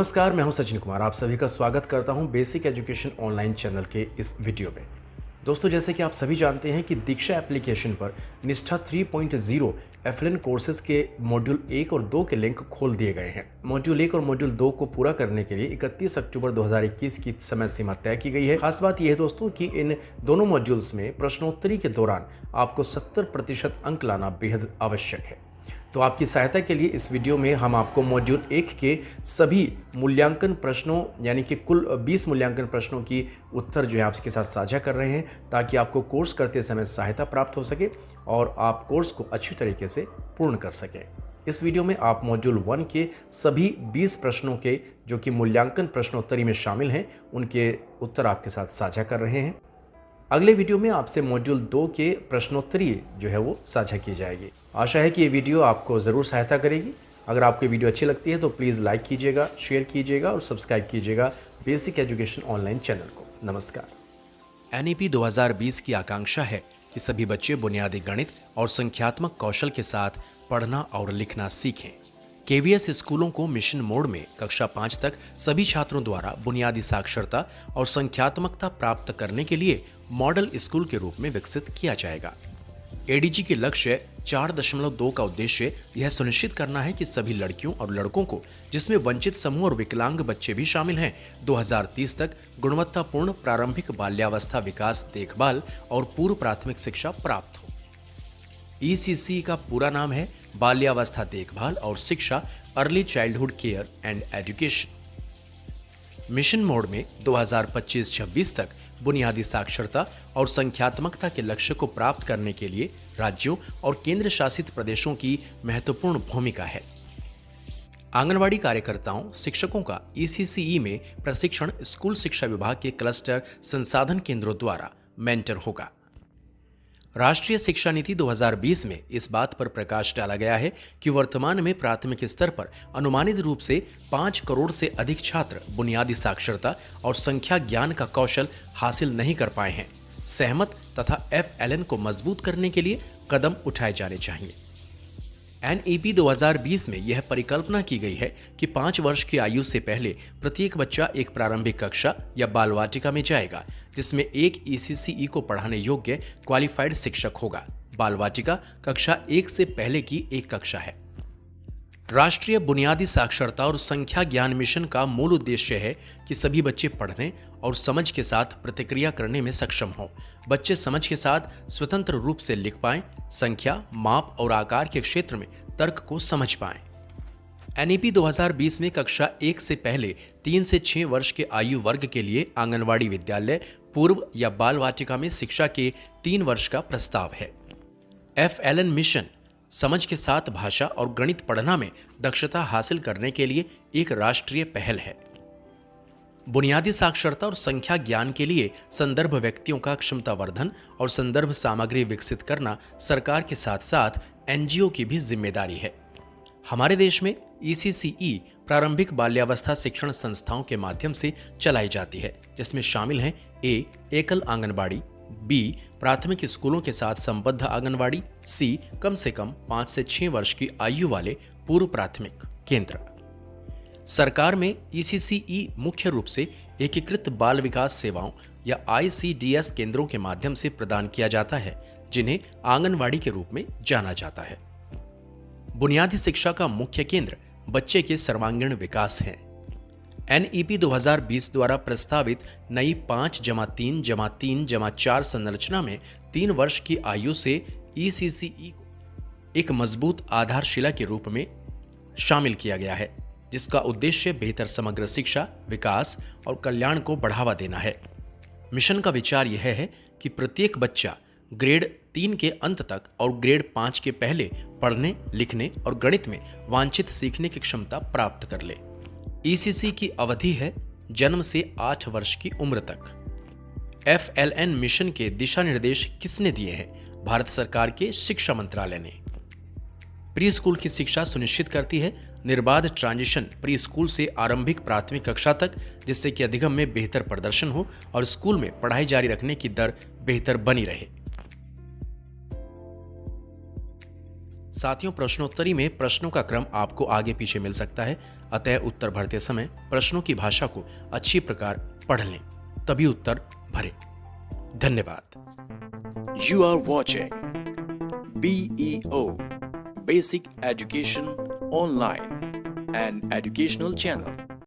नमस्कार, मैं हूं सचिन कुमार। आप सभी का स्वागत करता हूं बेसिक एजुकेशन ऑनलाइन चैनल के इस वीडियो में। दोस्तों, जैसे कि आप सभी जानते हैं कि दीक्षा एप्लीकेशन पर निष्ठा 3.0 एफएलएन कोर्सेज के मॉड्यूल 1 और 2 के लिंक खोल दिए गए हैं। मॉड्यूल 1 और मॉड्यूल 2 को पूरा करने के लिए 31 अक्टूबर 2021 की समय सीमा तय की गई है। खास बात यह है दोस्तों कि इन दोनों मॉड्यूल्स में प्रश्नोत्तरी के दौरान आपको 70% अंक लाना बेहद आवश्यक है। तो आपकी सहायता के लिए इस वीडियो में हम आपको मॉड्यूल 1 के सभी मूल्यांकन प्रश्नों यानी कि कुल 20 मूल्यांकन प्रश्नों की उत्तर जो है आपके साथ साझा कर रहे हैं, ताकि आपको कोर्स करते समय सहायता प्राप्त हो सके और आप कोर्स को अच्छी तरीके से पूर्ण कर सकें। इस वीडियो में आप मॉड्यूल 1 के सभी 20 प्रश्नों के जो कि मूल्यांकन प्रश्नोत्तरी में शामिल हैं, उनके उत्तर आपके साथ साझा कर रहे हैं। अगले वीडियो में आपसे मॉड्यूल 2 के प्रश्नोत्तरी जो है वो साझा की जाएगी। आशा है कि ये वीडियो आपको ज़रूर सहायता करेगी। अगर आपको ये वीडियो अच्छी लगती है तो प्लीज़ लाइक कीजिएगा, शेयर कीजिएगा और सब्सक्राइब कीजिएगा बेसिक एजुकेशन ऑनलाइन चैनल को। नमस्कार। एनईपी 2020 की आकांक्षा है कि सभी बच्चे बुनियादी गणित और संख्यात्मक कौशल के साथ पढ़ना और लिखना सीखें। केवीएस स्कूलों को मिशन मोड में कक्षा 5 तक सभी छात्रों द्वारा बुनियादी साक्षरता और संख्यात्मकता प्राप्त करने के लिए मॉडल स्कूल के रूप में विकसित किया जाएगा। एडीजी के लक्ष्य 4.2 का उद्देश्य यह सुनिश्चित करना है कि सभी लड़कियों और लड़कों को, जिसमें वंचित समूह और विकलांग बच्चे भी शामिल हैं, 2030 तक गुणवत्तापूर्ण प्रारंभिक बाल्यावस्था विकास देखभाल और पूर्व प्राथमिक शिक्षा प्राप्त हो। ईसीसी का पूरा नाम है बाल्यावस्था देखभाल और शिक्षा, early childhood care and education. Mission mode में 2025-26 तक बुनियादी साक्षरता और संख्यात्मकता के लक्ष्य को प्राप्त करने के लिए राज्यों और केंद्र शासित प्रदेशों की महत्वपूर्ण भूमिका है। आंगनवाड़ी कार्यकर्ताओं, शिक्षकों का ईसीसीई में प्रशिक्षण स्कूल शिक्षा विभाग के क्लस्टर संसाधन केंद्रों द्वारा मेंटर होगा। राष्ट्रीय शिक्षा नीति 2020 में इस बात पर प्रकाश डाला गया है कि वर्तमान में प्राथमिक स्तर पर अनुमानित रूप से 5 करोड़ से अधिक छात्र बुनियादी साक्षरता और संख्या ज्ञान का कौशल हासिल नहीं कर पाए हैं। सहमत तथा एफएलएन को मजबूत करने के लिए कदम उठाए जाने चाहिए। एनईपी 2020 में यह परिकल्पना की गई है कि 5 वर्ष की आयु से पहले प्रत्येक बच्चा एक प्रारंभिक कक्षा या बाल वाटिका में जाएगा, जिसमें एक ईसीसीई को पढ़ाने योग्य क्वालिफाइड शिक्षक होगा। बाल वाटिका कक्षा 1 से पहले की एक कक्षा है। राष्ट्रीय बुनियादी साक्षरता और संख्या ज्ञान मिशन का मूल उद्देश्य है कि सभी बच्चे पढ़ने और समझ के साथ प्रतिक्रिया करने में सक्षम हों। बच्चे समझ के साथ स्वतंत्र रूप से लिख पाएं, संख्या, माप और आकार के क्षेत्र में तर्क को समझ पाएं। एनईपी 2020 में कक्षा 1 से पहले 3 से 6 वर्ष के आयु वर्ग के लिए आंगनवाड़ी विद्यालय, पूर्व या बाल वाटिका में शिक्षा के 3 वर्ष का प्रस्ताव है। एफएलएन मिशन समझ के साथ भाषा और गणित पढ़ना में दक्षता हासिल करने के लिए एक राष्ट्रीय पहल है। बुनियादी साक्षरता और संख्या ज्ञान के लिए संदर्भ व्यक्तियों का क्षमतावर्धन और संदर्भ सामग्री विकसित करना सरकार के साथ साथ एनजीओ की भी जिम्मेदारी है। हमारे देश में ईसीसीई प्रारंभिक बाल्यावस्था शिक्षण संस्थाओं के माध्यम से चलाई जाती है, जिसमें शामिल हैं एकल आंगनबाड़ी, बी प्राथमिक स्कूलों के साथ संबद्ध आंगनवाड़ी, सी कम से कम 5 से 6 वर्ष की आयु वाले पूर्व प्राथमिक केंद्र। सरकार में ईसीसीई मुख्य रूप से एकीकृत बाल विकास सेवाओं या आईसीडीएस केंद्रों के माध्यम से प्रदान किया जाता है, जिन्हें आंगनवाड़ी के रूप में जाना जाता है। बुनियादी शिक्षा का मुख्य केंद्र बच्चे के सर्वांगीण विकास है। एनईपी 2020 द्वारा प्रस्तावित नई 5+3+3+4 संरचना में 3 वर्ष की आयु से ईसीसीई को एक मजबूत आधारशिला के रूप में शामिल किया गया है, जिसका उद्देश्य बेहतर समग्र शिक्षा, विकास और कल्याण को बढ़ावा देना है। मिशन का विचार यह है कि प्रत्येक बच्चा ग्रेड 3 के अंत तक और ग्रेड 5 के पहले पढ़ने, लिखने और गणित में वांछित सीखने की क्षमता प्राप्त कर ले। ईसीसी की अवधि है जन्म से 8 वर्ष की उम्र तक। एफएलएन मिशन के दिशा निर्देश किसने दिए हैं? भारत सरकार के शिक्षा मंत्रालय ने। प्री स्कूल की शिक्षा सुनिश्चित करती है निर्बाध ट्रांजिशन प्री स्कूल से आरंभिक प्राथमिक कक्षा तक, जिससे कि अधिगम में बेहतर प्रदर्शन हो और स्कूल में पढ़ाई जारी रखने की दर बेहतर बनी रहे। साथियों, प्रश्नोत्तरी में प्रश्नों का क्रम आपको आगे पीछे मिल सकता है, अतः उत्तर भरते समय प्रश्नों की भाषा को अच्छी प्रकार पढ़ लें, तभी उत्तर भरें। धन्यवाद। You are watching BEO Basic Education Online, an educational channel.